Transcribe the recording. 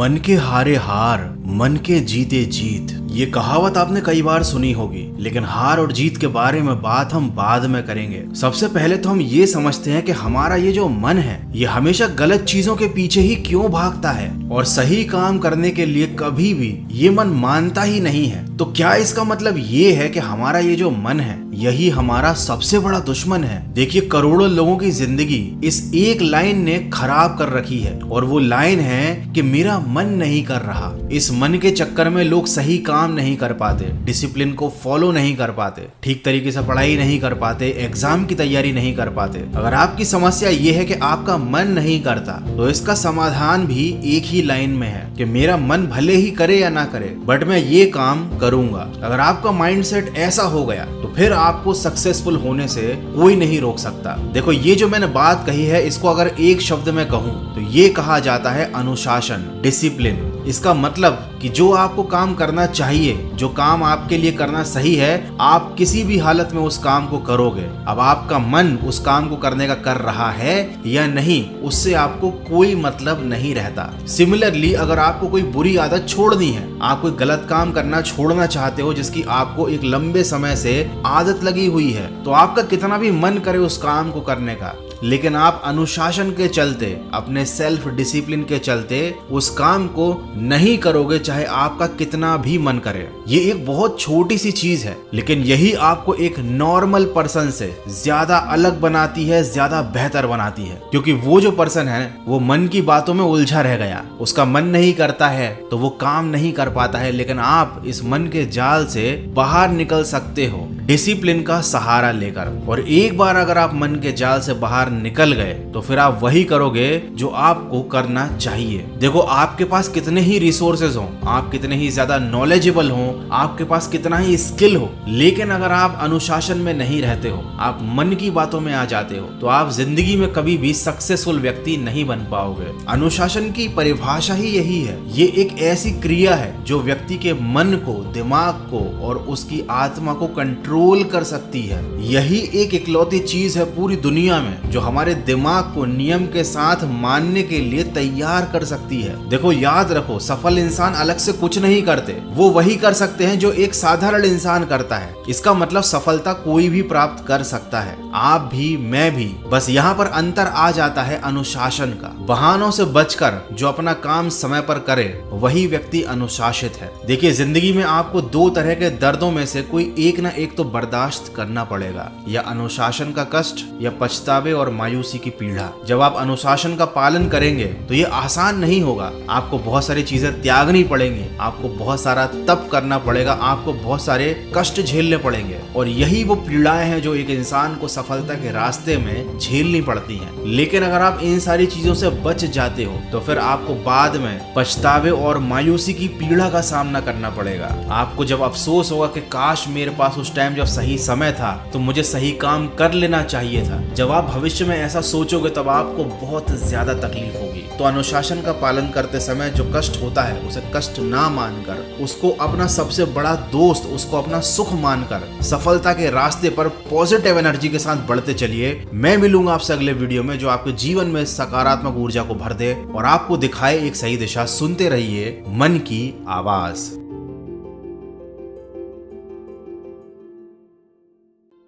मन के हारे हार, मन के जीते जीत। ये कहावत आपने कई बार सुनी होगी, लेकिन हार और जीत के बारे में बात हम बाद में करेंगे। सबसे पहले तो हम ये समझते हैं कि हमारा ये जो मन है ये हमेशा गलत चीजों के पीछे ही क्यों भागता है और सही काम करने के लिए कभी भी ये मन मानता ही नहीं है। तो क्या इसका मतलब ये है कि हमारा ये जो मन है यही हमारा सबसे बड़ा दुश्मन है? देखिए, करोड़ों लोगों की जिंदगी इस एक लाइन ने खराब कर रखी है और वो लाइन है कि मेरा मन नहीं कर रहा। इस मन के चक्कर में लोग सही काम नहीं कर पाते, डिसिप्लिन को फॉलो नहीं कर पाते, ठीक तरीके से पढ़ाई नहीं कर पाते, एग्जाम की तैयारी नहीं कर पाते। अगर आपकी समस्या ये है कि आपका मन नहीं करता, तो इसका समाधान भी एक ही लाइन में है कि मेरा मन भले ही करे या ना करे, बट मैं ये काम करूंगा। अगर आपका माइंडसेट ऐसा हो गया तो फिर आपको सक्सेसफुल होने से कोई नहीं रोक सकता। देखो, ये जो मैंने बात कही है इसको अगर एक शब्द में कहूं तो ये कहा जाता है अनुशासन, डिसिप्लिन। इसका मतलब कि जो आपको काम करना चाहिए, जो काम आपके लिए करना सही है, आप किसी भी हालत में उस काम को करोगे। अब आपका मन उस काम को करने का कर रहा है या नहीं, उससे आपको कोई मतलब नहीं रहता। सिमिलरली, अगर आपको कोई बुरी आदत छोड़नी है, आप कोई गलत काम करना छोड़ना चाहते हो जिसकी आपको एक लंबे समय से आदत लगी हुई है, तो आपका कितना भी मन करे उस काम को करने का, लेकिन आप अनुशासन के चलते, अपने सेल्फ डिसिप्लिन के चलते उस काम को नहीं करोगे, चाहे आपका कितना भी मन करे। ये एक बहुत छोटी सी चीज है, लेकिन यही आपको एक नॉर्मल पर्सन से ज्यादा अलग बनाती है, ज्यादा बेहतर बनाती है। क्योंकि वो जो पर्सन है वो मन की बातों में उलझा रह गया, उसका मन नहीं करता है तो वो काम नहीं कर पाता है। लेकिन आप इस मन के जाल से बाहर निकल सकते हो डिसिप्लिन का सहारा लेकर। और एक बार अगर आप मन के जाल से बाहर निकल गए तो फिर आप वही करोगे जो आपको करना चाहिए। देखो, आपके पास कितने ही रिसोर्सेज हो, आप कितने ही ज्यादा नॉलेजेबल हो, आपके पास कितना ही स्किल हो, लेकिन अगर आप अनुशासन में नहीं रहते हो, आप मन की बातों में आ जाते हो, तो आप जिंदगी में कभी भी सक्सेसफुल व्यक्ति नहीं बन पाओगे। अनुशासन की परिभाषा ही यही है। ये एक ऐसी क्रिया है जो व्यक्ति के मन को, दिमाग को और उसकी आत्मा को कंट्रोल कर सकती है। यही एक इकलौती चीज है पूरी दुनिया में जो हमारे दिमाग को नियम के साथ मानने के लिए तैयार कर सकती है। देखो, याद रखो, सफल इंसान अलग से कुछ नहीं करते, वो वही कर सकते हैं जो एक साधारण इंसान करता है। इसका मतलब सफलता कोई भी प्राप्त कर सकता है, आप भी, मैं भी। बस यहाँ पर अंतर आ जाता है अनुशासन का। बहानों से बचकर जो अपना काम समय पर करे वही व्यक्ति अनुशासित है। देखिए, जिंदगी में आपको दो तरह के दर्दों में से कोई एक ना एक तो बर्दाश्त करना पड़ेगा, या अनुशासन का कष्ट या पछतावे और मायूसी की पीड़ा। जब आप अनुशासन का पालन करेंगे तो ये आसान नहीं होगा, आपको बहुत सारी चीजें त्यागनी पड़ेंगी, आपको बहुत सारा तप करना पड़ेगा, आपको बहुत सारे कष्ट झेलने पड़ेंगे। और यही वो पीड़ाएं हैं जो एक इंसान को सफलता के रास्ते में झेलनी पड़ती हैं। लेकिन अगर आप इन सारी चीजों से बच जाते हो तो फिर आपको बाद में पछतावे और मायूसी की पीड़ा का सामना करना पड़ेगा। आपको जब अफसोस होगा कि काश मेरे पास उस टाइम जब सही समय था तो मुझे सही काम कर लेना चाहिए था। जब आप भविष्य में ऐसा सोचोगे तब आपको बहुत ज्यादा तकलीफ होगी। तो अनुशासन का पालन करते समय जो कष्ट होता है उसे कष्ट ना मानकर, उसको अपना सबसे बड़ा दोस्त, उसको अपना सुख मानकर सफलता के रास्ते पर पॉजिटिव एनर्जी के साथ बढ़ते चलिए। मैं मिलूंगा आपसे अगले वीडियो में जो आपके जीवन में सकारात्मक ऊर्जा को भर दे और आपको दिखाए एक सही दिशा। सुनते रहिए मन की आवाज।